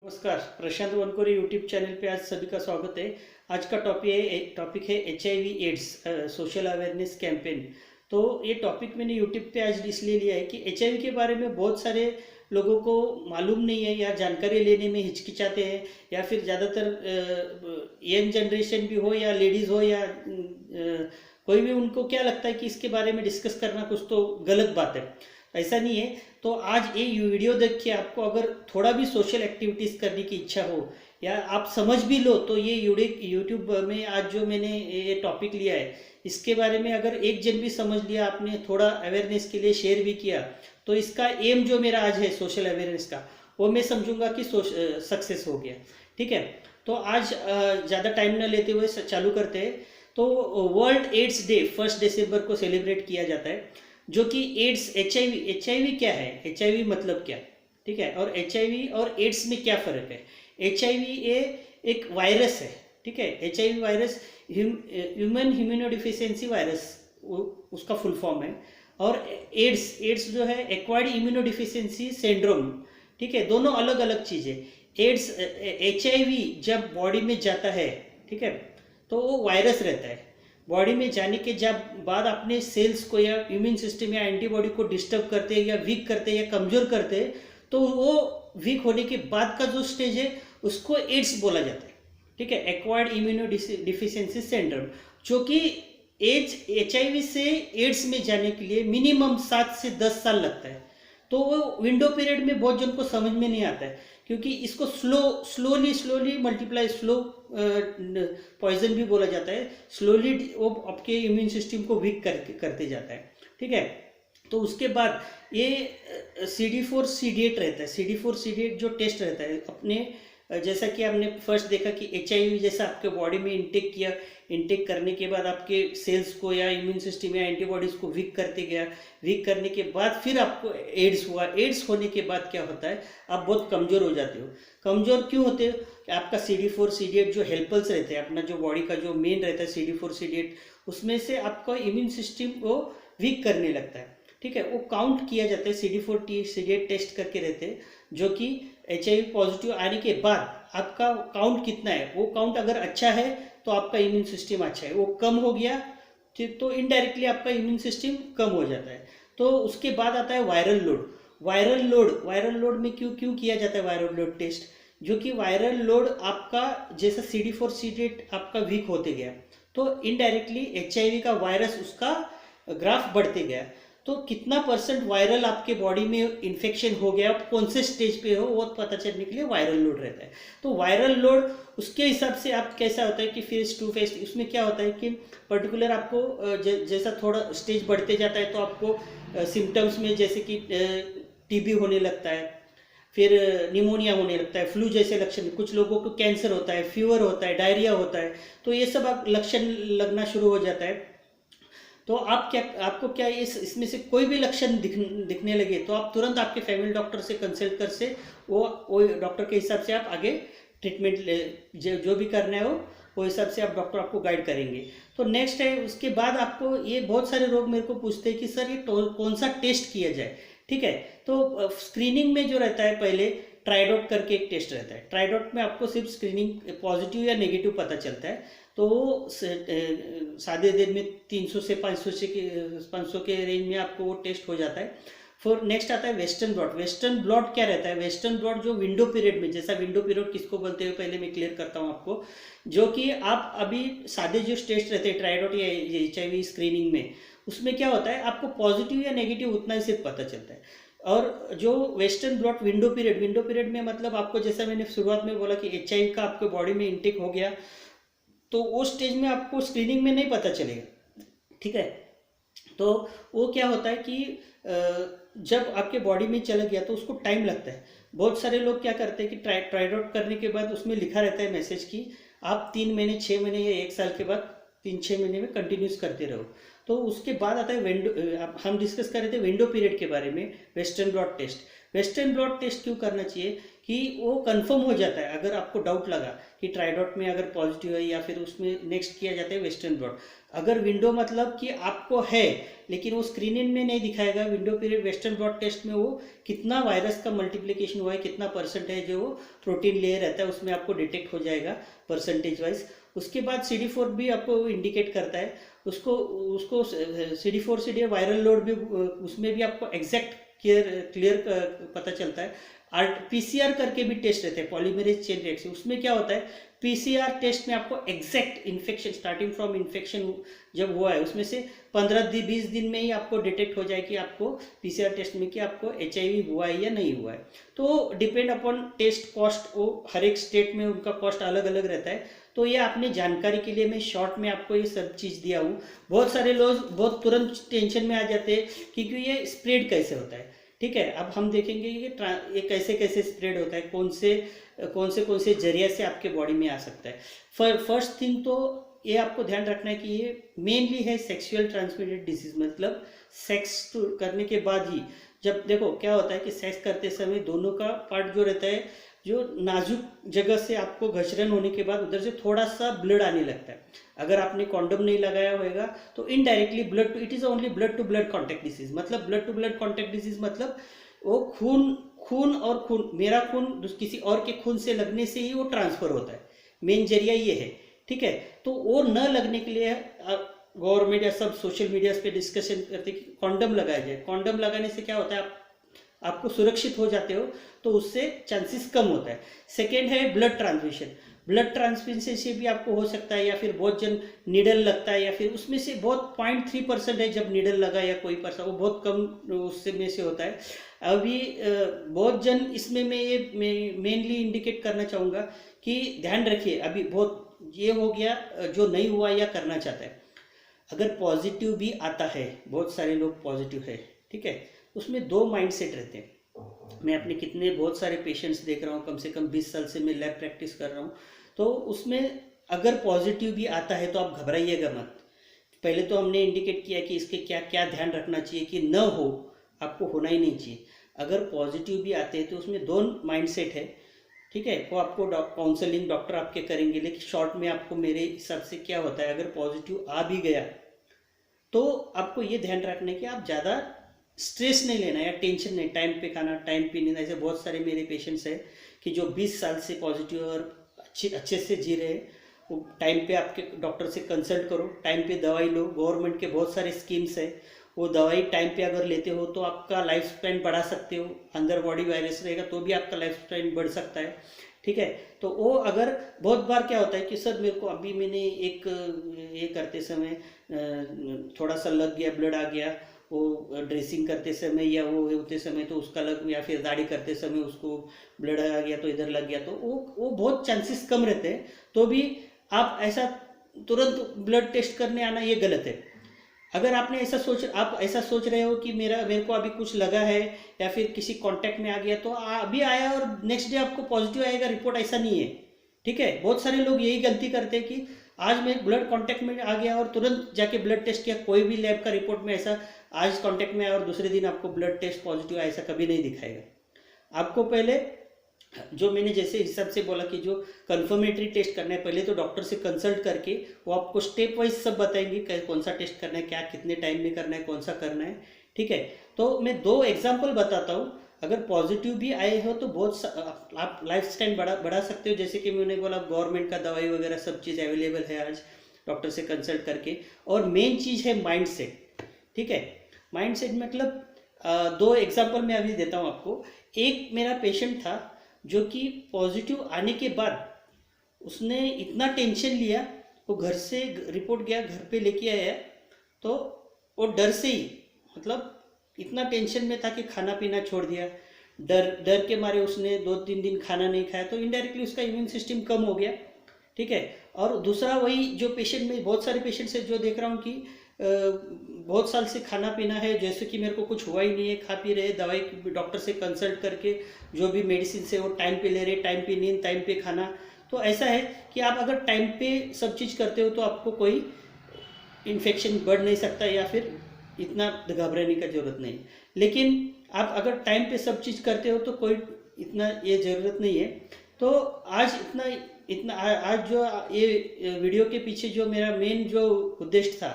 नमस्कार, प्रशांत वनकोरे YouTube channel पे आज सभी का स्वागत है। आज का टॉपिक है HIV AIDS social awareness campaign. तो ये टॉपिक मैंने यूट्यूब पे आज इसलिए लिया है कि HIV के बारे में बहुत सारे लोगों को मालूम नहीं है या जानकारी लेने में हिचकिचाते हैं, या फिर ज़्यादातर यंग जनरेशन भी हो या लेडीज़ हो या कोई भी, उनको क्या लगता है कि इसके बारे में डिस्कस करना कुछ तो गलत बात है। ऐसा नहीं है। तो आज ये वीडियो देख के आपको अगर थोड़ा भी सोशल एक्टिविटीज़ करने की इच्छा हो या आप समझ भी लो, तो ये यूट्यूब में आज जो मैंने ये टॉपिक लिया है, इसके बारे में अगर एक जन भी समझ लिया, आपने थोड़ा अवेयरनेस के लिए शेयर भी किया, तो इसका एम जो मेरा आज है सोशल अवेयरनेस का, वो मैं समझूंगा कि सक्सेस हो गया। ठीक है। तो आज ज़्यादा टाइम न लेते हुए चालू करते हैं। तो वर्ल्ड एड्स डे 1 दिसंबर को सेलिब्रेट किया जाता है, जो कि एड्स एच आई वी क्या है, HIV मतलब क्या। ठीक है। और HIV और एड्स में क्या फ़र्क है। HIV ये एक वायरस है। ठीक है। HIV virus human immunodeficiency virus उसका फुल फॉर्म है। और एड्स जो है एक्वायर्ड इम्यूनोडिफिशियंसी सिंड्रोम। ठीक है। दोनों अलग अलग चीज़ें। एड्स HIV जब बॉडी में जाता है, ठीक है, तो वो वायरस रहता है। बॉडी में जाने के जब बाद अपने सेल्स को या इम्यून सिस्टम या एंटीबॉडी को डिस्टर्ब करते हैं या वीक करते हैं या कमज़ोर करते हैं, तो वो वीक होने के बाद का जो स्टेज है उसको एड्स बोला जाता है। ठीक है। एक्वायर्ड इम्यूनो डिफिशियंसी सिंड्रोम, जो कि HIV से एड्स में जाने के लिए मिनिमम 7 से 10 साल लगता है। तो वो विंडो पीरियड में बहुत जन को समझ में नहीं आता है, क्योंकि इसको स्लोली मल्टीप्लाई, स्लो पॉइजन भी बोला जाता है। स्लोली वो आपके इम्यून सिस्टम को वीक करते जाता है। ठीक है। तो उसके बाद ये CD4 CD8 रहता है। CD4 CD8 जो टेस्ट रहता है अपने, जैसा कि आपने फर्स्ट देखा कि HIV जैसा आपके बॉडी में इंटेक किया, इंटेक करने के बाद आपके सेल्स को या इम्यून सिस्टम या एंटीबॉडीज़ को वीक करते गया। वीक करने के बाद फिर आपको एड्स हुआ। एड्स होने के बाद क्या होता है, आप बहुत कमज़ोर हो जाते हो। कमज़ोर क्यों होते हो कि आपका CD4 CD8 जो हेल्पर्स रहते हैं, अपना जो बॉडी का जो मेन रहता है CD4 CD8, उसमें से आपका इम्यून सिस्टम को वीक करने लगता है। ठीक है। वो काउंट किया जाता है, CD4 CD8 टेस्ट करके रहते हैं, जो कि HIV पॉजिटिव आने के बाद आपका काउंट कितना है। वो काउंट अगर अच्छा है तो आपका इम्यून सिस्टम अच्छा है। वो कम हो गया तो इनडायरेक्टली आपका इम्यून सिस्टम कम हो जाता है। तो उसके बाद आता है वायरल लोड। वायरल लोड में क्यों क्यों किया जाता है वायरल लोड टेस्ट, जो कि वायरल लोड आपका जैसा CD4 CD8 आपका वीक होते गया, तो इनडायरेक्टली HIV का वायरस उसका ग्राफ बढ़ते गया। तो कितना % वायरल आपके बॉडी में इन्फेक्शन हो गया, कौन से स्टेज पे हो, वो पता चलने के लिए वायरल लोड रहता है। तो वायरल लोड उसके हिसाब से आप कैसा होता है कि फेज 2 फेज, उसमें क्या होता है कि पर्टिकुलर आपको जैसा थोड़ा स्टेज बढ़ते जाता है तो आपको सिम्टम्स में जैसे कि TB होने लगता है, फिर निमोनिया होने लगता है, फ्लू जैसे लक्षण, कुछ लोगों को कैंसर होता है, फीवर होता है, डायरिया होता है। तो ये सब लक्षण लगना शुरू हो जाता है। तो आपको क्या इसमें से कोई भी लक्षण दिखने लगे, तो आप तुरंत आपके फैमिली डॉक्टर से कंसल्ट कर से वो डॉक्टर के हिसाब से आप आगे ट्रीटमेंट जो भी करना है वो हिसाब से आप डॉक्टर आपको गाइड करेंगे। तो नेक्स्ट है, उसके बाद आपको ये बहुत सारे लोग मेरे को पूछते हैं कि सर ये कौन सा टेस्ट किया जाए। ठीक है। तो स्क्रीनिंग में जो रहता है, पहले ट्राइडॉट करके एक टेस्ट रहता है। ट्राइडॉट में आपको सिर्फ स्क्रीनिंग पॉजिटिव या नेगेटिव पता चलता है। तो सादे दिन में 300 से 500 के रेंज में आपको वो टेस्ट हो जाता है। फिर नेक्स्ट आता है वेस्टर्न ब्लॉट। वेस्टर्न ब्लॉट क्या रहता है, वेस्टर्न ब्लॉट जो विंडो पीरियड में, जैसा विंडो पीरियड किसको बोलते हैं पहले मैं क्लियर करता हूँ आपको, जो कि आप अभी सादे जो टेस्ट रहते हैं ट्राइडॉट या HIV स्क्रीनिंग में, उसमें क्या होता है आपको पॉजिटिव या नेगेटिव उतना ही सिर्फ पता चलता है। और जो वेस्टर्न ब्लॉट विंडो पीरियड में मतलब आपको, जैसा मैंने शुरुआत में बोला कि HIV का आपके बॉडी में इंटेक हो गया, तो वो स्टेज में आपको स्क्रीनिंग में नहीं पता चलेगा। ठीक है। तो वो क्या होता है कि जब आपके बॉडी में चला गया तो उसको टाइम लगता है। बहुत सारे लोग क्या करते हैं कि ट्राइडॉट करने के बाद उसमें लिखा रहता है मैसेज कि आप 3 महीने 6 महीने या 1 साल के बाद 3-6 महीने में कंटिन्यूस करते रहो। तो उसके बाद आता है हम डिस्कस कर रहे थे विंडो पीरियड के बारे में, western blot test. Western blot test क्यों करना चाहिए कि वो कंफर्म हो जाता है। अगर आपको डाउट लगा कि ट्राइडॉट में अगर पॉजिटिव है या फिर उसमें नेक्स्ट किया जाता है वेस्टर्न ब्लॉट। अगर विंडो मतलब कि आपको है लेकिन वो स्क्रीनिंग में नहीं दिखाएगा, window period western blot test में वो कितना वायरस का मल्टीप्लिकेशन हुआ है, कितना परसेंट है जो वो प्रोटीन लेयर रहता है उसमें आपको डिटेक्ट हो जाएगा परसेंटेज वाइज। उसके बाद CD4 भी आपको इंडिकेट करता है, उसको उसको CD4 CD वायरल लोड भी उसमें भी आपको एग्जैक्ट क्लियर पता चलता है। PCR करके भी टेस्ट रहते हैं, पॉलीमरेज चेन रिएक्शन। उसमें क्या होता है, PCR टेस्ट में आपको exact infection starting from infection जब हुआ है उसमें से 15-20 दिन में ही आपको डिटेक्ट हो जाए कि आपको PCR टेस्ट में कि आपको HIV हुआ है या नहीं हुआ है। तो डिपेंड अपॉन टेस्ट कॉस्ट, वो हर एक स्टेट में उनका कॉस्ट अलग अलग रहता है। तो ये आपने जानकारी के लिए मैं शॉर्ट में आपको ये सब चीज़ दिया हूँ। बहुत सारे लोग बहुत तुरंत टेंशन में आ जाते हैं क्योंकि ये स्प्रेड कैसे होता है। ठीक है, अब हम देखेंगे कि ये कैसे कैसे स्प्रेड होता है, कौन से जरिए से आपके बॉडी में आ सकता है। फर्स्ट थिंग तो ये आपको ध्यान रखना है कि ये मेनली है सेक्सुअल ट्रांसमिटेड डिसीज, मतलब सेक्स करने के बाद ही। जब देखो क्या होता है कि सेक्स करते समय दोनों का पार्ट जो रहता है, जो नाजुक जगह से आपको घर्षण होने के बाद उधर से थोड़ा सा ब्लड आने लगता है। अगर आपने कॉन्डम नहीं लगाया होगा तो indirectly blood to, it is only blood to blood contact disease. मतलब blood to blood contact disease मतलब वो खून मेरा खून किसी और के खून से लगने से ही वो ट्रांसफर होता है, मेन जरिया ये है। ठीक है, तो वो न लगने के लिए गवर्नमेंट या सब सोशल मीडिया पे डिस्कशन करते कि कॉन्डम लगाया जाए। कॉन्डम लगाने से क्या होता है, आपको सुरक्षित हो जाते हो, तो उससे चांसेस कम होता है। सेकेंड है ब्लड ट्रांसमिशन। ब्लड ट्रांसमिशन से भी आपको हो सकता है, या फिर बहुत जन नीडल लगता है, या फिर उसमें से बहुत 0.3% है जब नीडल लगा या कोई पर्सन, वो बहुत कम उससे में से होता है। अभी बहुत जन इसमें मैं ये मेनली इंडिकेट करना चाहूँगा कि ध्यान रखिए, अभी बहुत ये हो गया जो नहीं हुआ या करना चाहता है। अगर पॉजिटिव भी आता है, बहुत सारे लोग पॉजिटिव है, ठीक है, उसमें दो माइंडसेट रहते हैं। मैं अपने कितने बहुत सारे पेशेंट्स देख रहा हूँ, कम से कम 20 साल से मैं लैब प्रैक्टिस कर रहा हूँ। तो उसमें अगर पॉजिटिव भी आता है तो आप घबराइएगा मत। पहले तो हमने इंडिकेट किया कि इसके क्या क्या ध्यान रखना चाहिए कि न हो, आपको होना ही नहीं चाहिए। अगर पॉजिटिव भी आते हैं तो उसमें दो माइंडसेट है, ठीक है, वो आपको काउंसलिंग डॉक्टर आपके करेंगे। लेकिन शॉर्ट में आपको मेरे हिसाब से क्या होता है, अगर पॉजिटिव आ भी गया तो आपको ये ध्यान रखना है कि आप ज़्यादा स्ट्रेस नहीं लेना या टेंशन नहीं, टाइम पे खाना, टाइम पे नींद। ऐसे बहुत सारे मेरे पेशेंट्स हैं कि जो 20 साल से पॉजिटिव और अच्छे से जी रहे हैं। वो टाइम पे आपके डॉक्टर से कंसल्ट करो, टाइम पे दवाई लो। गवर्नमेंट के बहुत सारे स्कीम्स है, वो दवाई टाइम पे अगर लेते हो तो आपका लाइफ स्पैन बढ़ा सकते हो। अंदर बॉडी वायरस रहेगा तो भी आपका लाइफ स्पैन बढ़ सकता है। ठीक है, तो वो अगर बहुत बार क्या होता है कि सर मेरे को अभी मैंने एक ये करते समय थोड़ा सा लग गया, ब्लड आ गया, वो ड्रेसिंग करते समय या वो होते समय तो उसका लग, या फिर दाढ़ी करते समय उसको ब्लड आ गया तो इधर लग गया, तो वो बहुत चांसेस कम रहते हैं। तो भी आप ऐसा तुरंत ब्लड टेस्ट करने आना ये गलत है। अगर आपने आप ऐसा सोच रहे हो कि मेरे को अभी कुछ लगा है या फिर किसी कांटेक्ट में आ गया तो अभी आया और नेक्स्ट डे आपको पॉजिटिव आएगा रिपोर्ट, ऐसा नहीं है। ठीक है, बहुत सारे लोग यही गलती करते हैं कि आज मैं ब्लड कांटेक्ट में आ गया और तुरंत जाके ब्लड टेस्ट किया। कोई भी लैब का रिपोर्ट में ऐसा आज कांटेक्ट में आया और दूसरे दिन आपको ब्लड टेस्ट पॉजिटिव आया, ऐसा कभी नहीं दिखाएगा। आपको पहले जो मैंने जैसे हिसाब से बोला कि जो कंफर्मेटरी टेस्ट करना है, पहले तो डॉक्टर से कंसल्ट करके वो आपको स्टेप वाइज सब बताएंगे कौन सा टेस्ट करना है, क्या कितने टाइम में करना है, कौन सा करना है। ठीक है, तो मैं 2 एग्जांपल बताता हूँ। अगर पॉजिटिव भी आए हो तो बहुत आप लाइफ स्टाइल बढ़ा सकते हो। जैसे कि मैंने बोला गवर्नमेंट का दवाई वगैरह सब चीज़ अवेलेबल है आज, डॉक्टर से कंसल्ट करके। और मेन चीज़ है माइंड सेट। ठीक है, माइंड सेट मतलब 2 एग्जाम्पल मैं अभी देता हूँ आपको। एक मेरा पेशेंट था जो कि पॉजिटिव आने के बाद उसने इतना टेंशन लिया, वो घर से रिपोर्ट गया, घर पे लेके आया तो वो डर से ही, मतलब इतना टेंशन में था कि खाना पीना छोड़ दिया। डर के मारे उसने 2-3 दिन खाना नहीं खाया, तो इनडायरेक्टली उसका इम्यून सिस्टम कम हो गया। ठीक है, और दूसरा वही जो पेशेंट में बहुत सारे पेशेंट्स है जो देख रहा हूँ कि बहुत साल से खाना पीना है, जैसे कि मेरे को कुछ हुआ ही नहीं है, खा पी रहे, दवाई डॉक्टर से कंसल्ट करके जो भी मेडिसिन से वो टाइम पे ले रहे, टाइम पे नींद, टाइम पे खाना। तो ऐसा है कि आप अगर टाइम पे सब चीज़ करते हो तो आपको कोई इन्फेक्शन बढ़ नहीं सकता या फिर इतना घबराने का जरूरत नहीं। लेकिन आप अगर टाइम पे सब चीज़ करते हो तो कोई इतना ये ज़रूरत नहीं है। तो आज इतना इतना आज जो ये वीडियो के पीछे जो मेरा मेन जो उद्देश्य था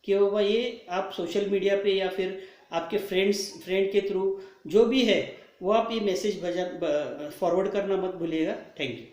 कि बाबा ये आप सोशल मीडिया पे या फिर आपके फ्रेंड के थ्रू जो भी है वो आप ये मैसेज फॉरवर्ड करना मत भूलिएगा। Thank you.